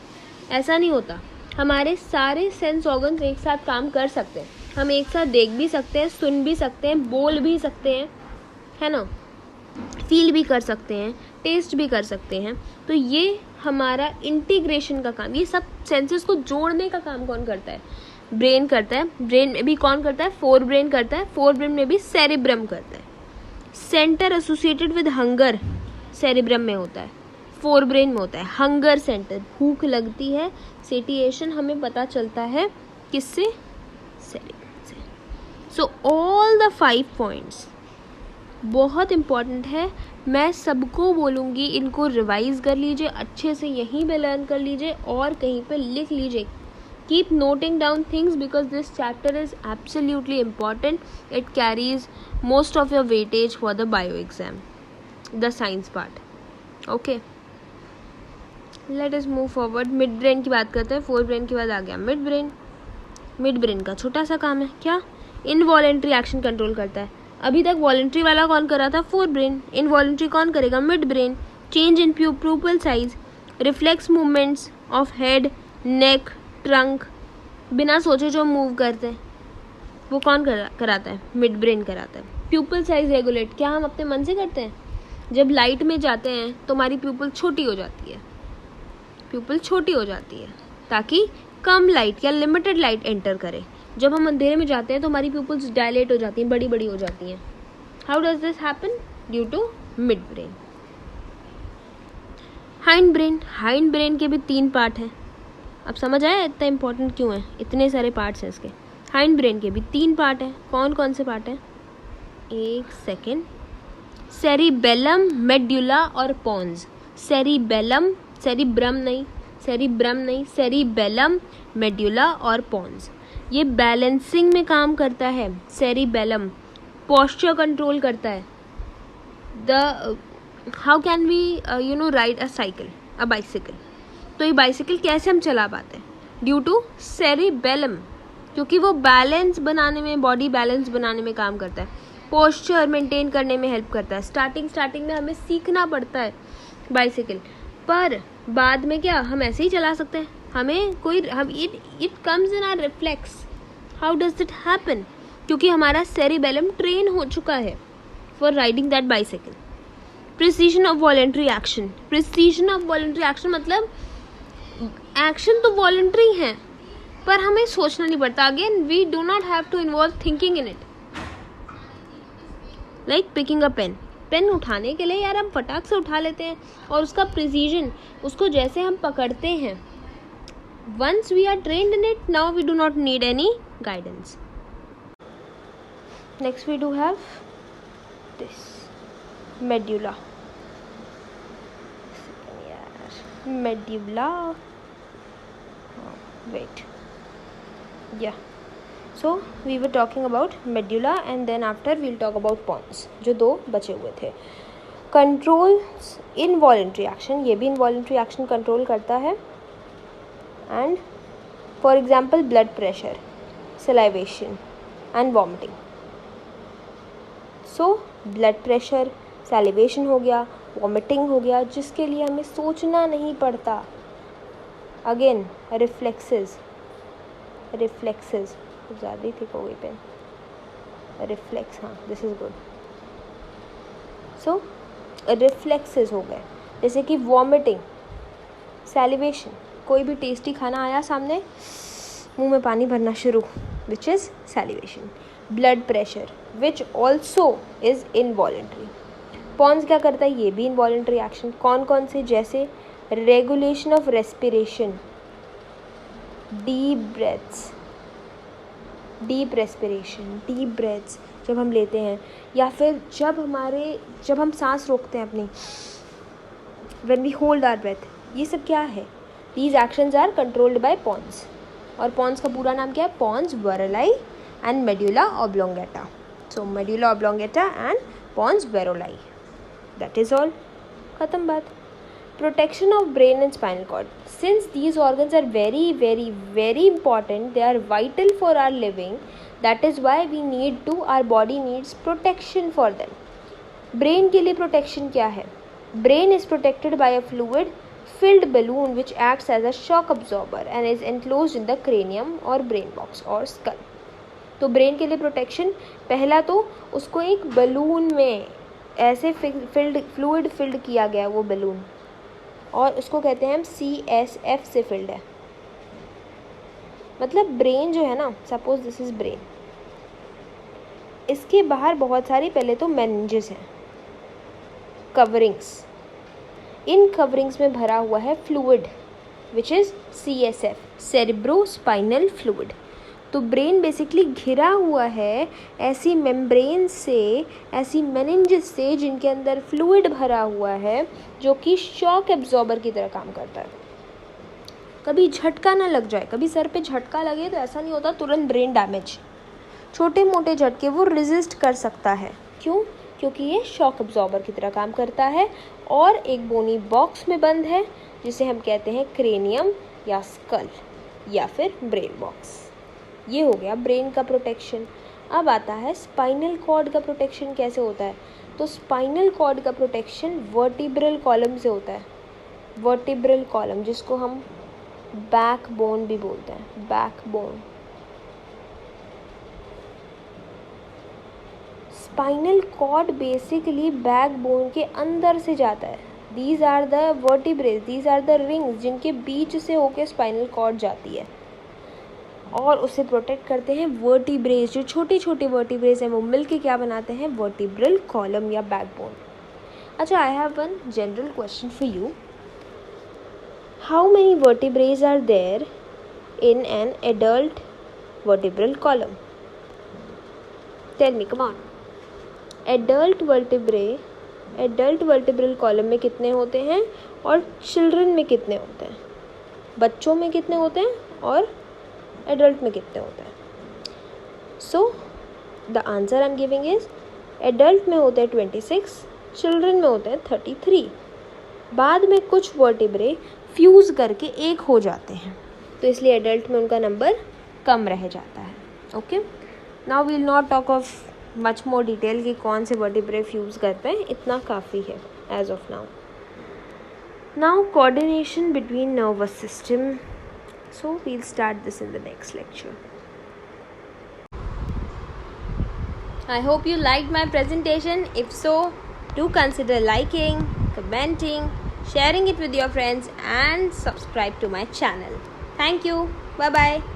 ऐसा नहीं होता। हमारे सारे सेंस ऑर्गन्स एक साथ काम कर सकते हैं, हम एक साथ देख भी सकते हैं, सुन भी सकते हैं, बोल भी सकते हैं, है ना, फील भी कर सकते हैं, टेस्ट भी कर सकते हैं। तो ये हमारा इंटीग्रेशन का काम, ये सब सेंसेस को जोड़ने का काम कौन करता है, ब्रेन करता है। ब्रेन में भी कौन करता है, फोर ब्रेन करता है। फोर ब्रेन में भी सेरिब्रम करता है। Centre associated with hunger cerebrum में होता है, फोर ब्रेन में होता है। हंगर सेंटर, भूख लगती है, सेटिएशन हमें पता चलता है किससे, सेरिब्रम से। सो ऑल द 5 पॉइंट्स बहुत इम्पॉर्टेंट है, मैं सबको बोलूँगी, इनको रिवाइज कर लीजिए अच्छे से, यहीं पे लर्न कर लीजिए और कहीं पे लिख लीजिए। Keep noting down things because this chapter is absolutely important, it carries most of your weightage for the bio exam, the science part. Okay, late us move forward. Mid brain की बात करते हैं, फोर ब्रेन के बाद आ गया mid brain. Mid brain का छोटा सा काम है क्या, इनवॉलेंट्री एक्शन कंट्रोल करता है। अभी तक वॉलेंट्री वाला कौन कर रहा था, फोर ब्रेन। इनवॉलेंट्री कौन करेगा, midbrain. Change in pupil size, reflex movements of head, neck, trunk, बिना सोचे जो मूव करते हैं वो कौन कराता है, मिड ब्रेन कराता है। प्यूपल साइज रेगुलेट, क्या हम अपने मन से करते हैं, जब लाइट में जाते हैं तो हमारी प्यूपल छोटी हो जाती है, प्यूपल छोटी हो जाती है ताकि कम लाइट या लिमिटेड लाइट एंटर करे। जब हम अंधेरे में जाते हैं तो हमारी प्यूपल्स डायलेट हो जाती हैं, बड़ी बड़ी हो जाती हैं. How does this happen? Due to midbrain. Hindbrain के भी 3 पार्ट हैं. अब समझ आया इतना इम्पोर्टेंट क्यों है, इतने सारे पार्ट्स हैं इसके. हाइंड ब्रेन के भी 3 पार्ट हैं. कौन कौन से पार्ट हैं? एक सेकेंड. सेरिबेलम, मेड्यूला और पॉन्स. सेरिबेलम, सेरिब्रम नहीं, सेरिबेलम, मेड्यूला और पॉन्स. ये बैलेंसिंग में काम करता है. सेरिबेलम पोस्चर कंट्रोल करता है. How can we ride a cycle, a bicycle. तो ये बाइसिकल कैसे हम चला पाते हैं? ड्यू टू सेरिबेलम, क्योंकि वो बैलेंस बनाने में, बॉडी बैलेंस बनाने में काम करता है. पोस्चर मेंटेन करने में हेल्प करता है. स्टार्टिंग में हमें सीखना पड़ता है बाइसिकल, पर बाद में क्या हम ऐसे ही चला सकते हैं. It comes in our reflex. How does it happen? क्योंकि हमारा सेरिबेलम ट्रेन हो चुका है for riding that bicycle. Precision of voluntary action. Precision of voluntary action मतलब एक्शन तो वॉलेंट्री है, पर हमें सोचना नहीं पड़ता. Again we do not have to involve thinking in it. Like picking a pen उठाने के लिए यार हम फटाक से उठा लेते हैं, और उसका प्रिसीजन, उसको जैसे हम पकड़ते हैं, once we are trained in it, now we do not need any guidance. Next we do have this medulla. Wait, yeah, so we were talking about medulla and then after we'll talk about pons, जो 2 बचे हुए थे. Controls involuntary action, ये भी involuntary action control करता है. and for example blood pressure, salivation and vomiting. so blood pressure, salivation हो गया, वॉमिटिंग हो गया, जिसके लिए हमें सोचना नहीं पड़ता. अगेन रिफ्लेक्सेस ज़्यादा ही थिक हो गई पेन. रिफ्लेक्स, हाँ this is good. So reflexes हो गए, जैसे कि वॉमिटिंग, सैलिवेशन. कोई भी टेस्टी खाना आया सामने, मुंह में पानी भरना शुरू, which is salivation. Blood pressure which also is involuntary. Pons क्या करता है? ये भी इनवॉलेंट्री एक्शन. कौन कौन से? जैसे regulation of respiration, deep respiration, deep breaths जब हम लेते हैं, या फिर जब हम सांस रोकते हैं अपनी, when we hold our breath. ये सब क्या है? These actions are controlled by pons. और पॉन्स का पूरा नाम क्या है? Pons Varolii and medulla oblongata. So medulla oblongata and pons Varolii. That is all. खत्म बात. Protection of brain and spinal cord. Since these organs are very, very, very important, they are vital for our living. That is why our body needs protection for them. Brain के लिए protection क्या है? Brain is protected by a fluid-filled balloon which acts as a shock absorber and is enclosed in the cranium or brain box or skull. तो brain के लिए protection, पहला तो उसको एक balloon में ऐसे फ्लूइड फिल्ड किया गया वो बलून, और उसको कहते हैं हम CSF से फिल्ड है. मतलब ब्रेन जो है ना, सपोज दिस इज ब्रेन, इसके बाहर बहुत सारी पहले तो मेनिंजेस हैं, कवरिंग्स. इन कवरिंग्स में भरा हुआ है fluid which is CSF, cerebrospinal fluid. तो ब्रेन बेसिकली घिरा हुआ है ऐसी मेम्ब्रेन से, ऐसी मेनिंजेस से, जिनके अंदर फ्लूइड भरा हुआ है, जो कि शॉक एब्जॉर्बर की तरह काम करता है. कभी झटका ना लग जाए, कभी सर पे झटका लगे तो ऐसा नहीं होता तुरंत ब्रेन डैमेज. छोटे मोटे झटके वो रेजिस्ट कर सकता है. क्यों? क्योंकि ये शॉक एब्जॉर्बर की तरह काम करता है और एक बोनी बॉक्स में बंद है, जिसे हम कहते हैं क्रेनियम या स्कल या फिर ब्रेन बॉक्स. ये हो गया ब्रेन का प्रोटेक्शन. अब आता है स्पाइनल कॉर्ड का प्रोटेक्शन कैसे होता है. तो स्पाइनल कॉर्ड का प्रोटेक्शन वर्टिब्रल कॉलम से होता है. वर्टिब्रल कॉलम, जिसको हम बैकबोन भी बोलते हैं, backbone. Spinal cord basically backbone के अंदर से जाता है. These are the vertebrae, these are the rings जिनके बीच से होके स्पाइनल कॉर्ड जाती है. और उसे प्रोटेक्ट करते हैं वर्टिब्रेज, जो छोटी छोटी वर्टिब्रेज हैं वो मिलके क्या बनाते हैं, वर्टिब्रल कॉलम या बैकबोन. अच्छा, I have one general question for you. How many vertebrae are there in an adult vertebral column? Tell me, come on. Adult vertebral column में कितने होते हैं और चिल्ड्रन में कितने होते हैं? बच्चों में कितने होते हैं और एडल्ट में कितने होते हैं? So the answer I am giving is, adult में होते हैं 26, चिल्ड्रन में होते हैं 33. बाद में कुछ वर्टिब्रे फ्यूज़ करके एक हो जाते हैं, तो इसलिए एडल्ट में उनका नंबर कम रह जाता है. Okay, now we will not talk of much more detail कि कौन से वर्टिब्रे फ्यूज़ करते हैं, इतना काफ़ी है as of now. Now coordination between nervous system. So we'll start this in the next lecture. I hope you liked my presentation. If so, do consider liking, commenting, sharing it with your friends and subscribe to my channel. Thank you. Bye bye.